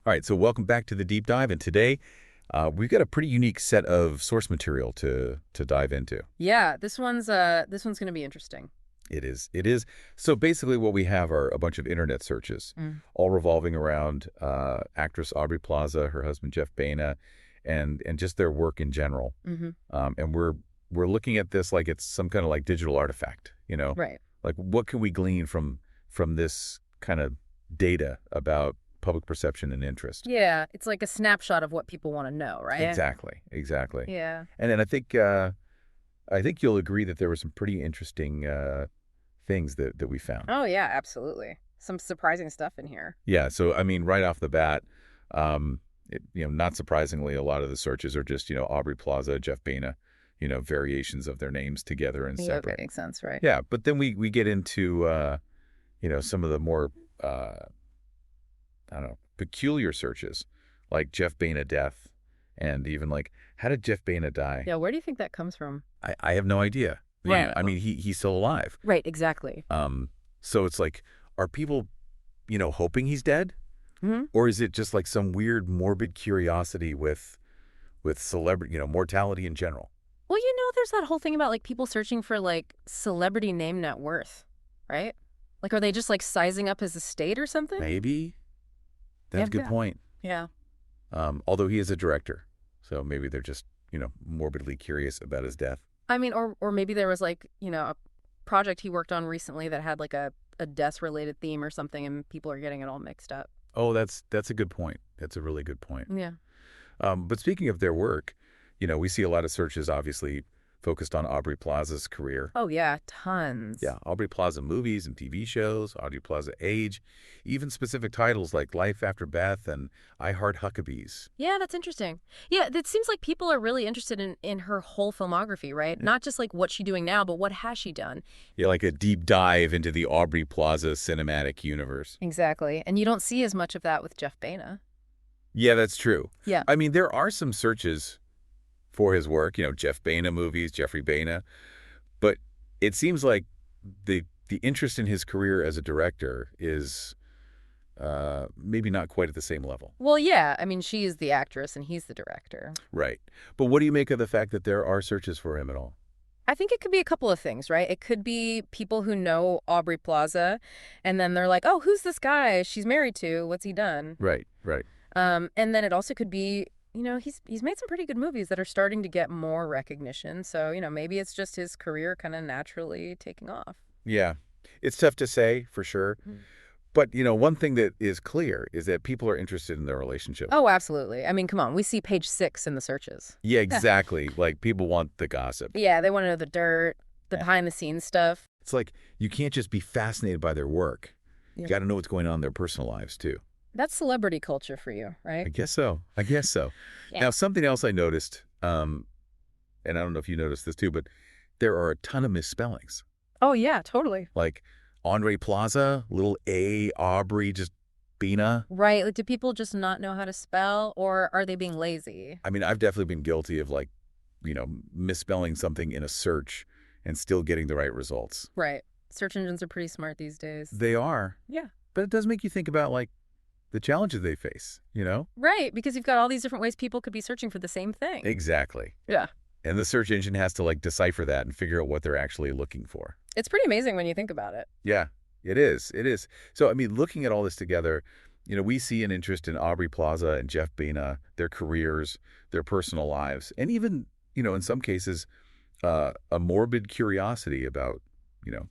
All right, so welcome back to the deep dive, and today we've got a pretty unique set of source material to dive into. Yeah, this one's going to be interesting. It is. It is. So basically what we have are a bunch of internet searches, Mm. all revolving around actress Aubrey Plaza, her husband Jeff Baena, and just their work in general. Mm-hmm. And we're looking at this like it's some kind of like digital artifact, you know? Right. Like what can we glean from this kind of data about public perception and interest? Yeah, it's like a snapshot of what people want to know, right? Exactly. Exactly. Yeah. And then I think you'll agree that there were some pretty interesting things that we found. Oh, yeah, absolutely. Some surprising stuff in here. Yeah. So I mean, right off the bat, not surprisingly, a lot of the searches are just Aubrey Plaza, Jeff Baena, variations of their names together and Yeah, separate. that makes sense, right? Yeah. But then we get into some of the more I don't know, peculiar searches, like Jeff Baena death, and even like how did Jeff Baena die? Yeah, where do you think that comes from? I have no idea. Right. I mean, he's still alive. Right, exactly. So it's like, are people, hoping he's dead? Mm-hmm. Or is it just like some weird morbid curiosity with celebrity, mortality in general? Well, there's that whole thing about like people searching for like celebrity name net worth, right? Like, are they just like sizing up his estate or something? Maybe. That's a good point. Yeah. Although he is a director, so maybe they're just, morbidly curious about his death. I mean, or maybe there was like, a project he worked on recently that had like a death-related theme or something, and people are getting it all mixed up. Oh, that's a good point. That's a really good point. Yeah. But speaking of their work, we see a lot of searches, obviously, focused on Aubrey Plaza's career. Oh, yeah, tons. Yeah, Aubrey Plaza movies and TV shows, Aubrey Plaza age, even specific titles like Life After Beth and I Heart Huckabees. Yeah, that's interesting. Yeah, it seems like people are really interested in her whole filmography, right? Not just like what's she doing now, but what has she done? Yeah, like a deep dive into the Aubrey Plaza cinematic universe. Exactly. And you don't see as much of that with Jeff Baena. Yeah, that's true. Yeah. I mean, there are some searches for his work, Jeff Baena movies, Jeffrey Baena. But it seems like the interest in his career as a director is maybe not quite at the same level. Well, yeah. I mean, she is the actress and he's the director. Right. But what do you make of the fact that there are searches for him at all? I think it could be a couple of things, right? It could be people who know Aubrey Plaza, and then they're like, oh, who's this guy she's married to? What's he done? Right, right. And then it also could be, he's made some pretty good movies that are starting to get more recognition. So, maybe it's just his career kind of naturally taking off. Yeah. It's tough to say for sure. Mm. But, one thing that is clear is that people are interested in their relationship. Oh, absolutely. I mean, come on. We see page 6 in the searches. Yeah, exactly. Like people want the gossip. Yeah, they want to know the dirt, the behind the scenes stuff. It's like you can't just be fascinated by their work. Yeah. You got to know what's going on in their personal lives too. That's celebrity culture for you, I right? guess so. Yeah. Now, something else I noticed, and I don't know if you noticed this too, but there are a ton of misspellings. Oh, yeah, totally. Like Aubrey Plaza, little A, Aubrey, just Baena. Right. Like, do people just not know how to spell, or are they being lazy? I mean, I've definitely been guilty of misspelling something in a search and still getting the right results. Right. Search engines are pretty smart these days. They are. Yeah. But it does make you think about the challenges they face, Right, because you've got all these different ways people could be searching for the same thing. Exactly. Yeah. And the search engine has to decipher that and figure out what they're actually looking for. It's pretty amazing when you think about it. Yeah, it is. It is. So, I mean, looking at all this together, we see an interest in Aubrey Plaza and Jeff Baena, their careers, their personal lives, and even, in some cases, a morbid curiosity about,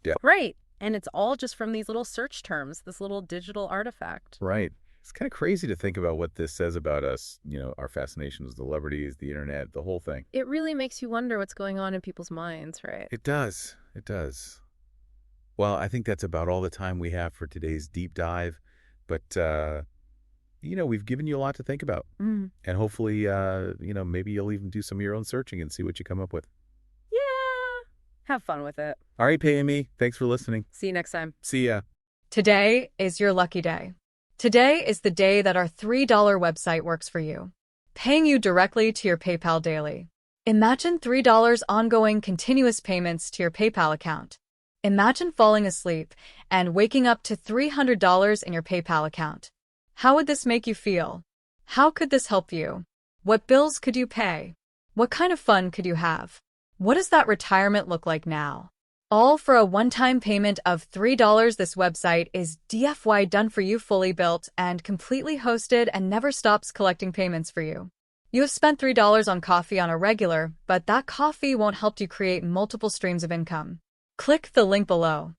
death. Right. And it's all just from these little search terms, this little digital artifact. Right. It's kind of crazy to think about what this says about us, our fascination with celebrities, the internet, the whole thing. It really makes you wonder what's going on in people's minds, right? It does. It does. Well, I think that's about all the time we have for today's deep dive. But, we've given you a lot to think about. Mm. And hopefully, maybe you'll even do some of your own searching and see what you come up with. Yeah. Have fun with it. All right, PME. Thanks for listening. See you next time. See ya. Today is your lucky day. Today is the day that our $3 website works for you, paying you directly to your PayPal daily. Imagine $3 ongoing continuous payments to your PayPal account. Imagine falling asleep and waking up to $300 in your PayPal account. How would this make you feel? How could this help you? What bills could you pay? What kind of fun could you have? What does that retirement look like now? All for a one-time payment of $3. This website is DFY done for you, fully built and completely hosted, and never stops collecting payments for you. You have spent $3 on coffee on a regular, but that coffee won't help you create multiple streams of income. Click the link below.